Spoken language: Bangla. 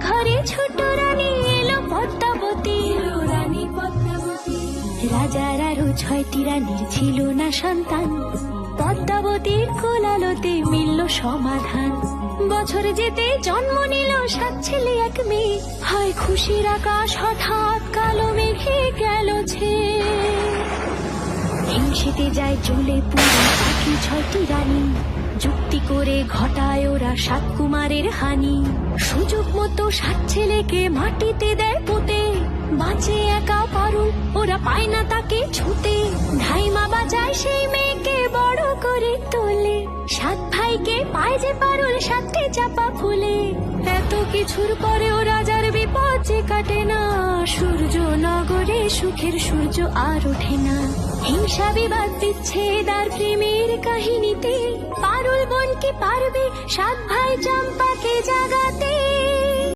ঘরে ছোট রানী এলো পদ্মাবতী, রানী পদ্মাবতী। রাজার আরো 6টি রানীর ছিল না সন্তান, পদ্মাবতীর কোলালোতে মিলল সমাধান। বছর যেতে জন্ম নিল 7 ছেলে 1 মেয়ে, হয় খুশির আকাশ হঠাৎ কালো মেঘে গেল ছেয়ে। হিংসেতে যায় জ্বলে পুরো বাকি 6টি রানী, যুক্তি করে ঘটায় ওরা 7 কুমারের হানি। সুযোগ মতো 7 ছেলেকে মাটিতে দেয় পুঁতে, বাঁচে একা পারুল, ওরা পায় না তাকে ছুতে। ধাইমা বাজায় সেই মেয়েকে বড় করে তোলে, 7 ভাইকে পায় যে পারুল 7টি চাপা ফুলে। এত কিছুর পরেও রাজার বিপদ যে কাটে না, সূর্য নগরে সুখের সূর্য আর ওঠে না। হিংসা বিবাদ বিচ্ছেদ আর প্রেমের কাহিনীতে পারুল বোন কি পারবে 7 ভাই চম্পাকে জাগাতে।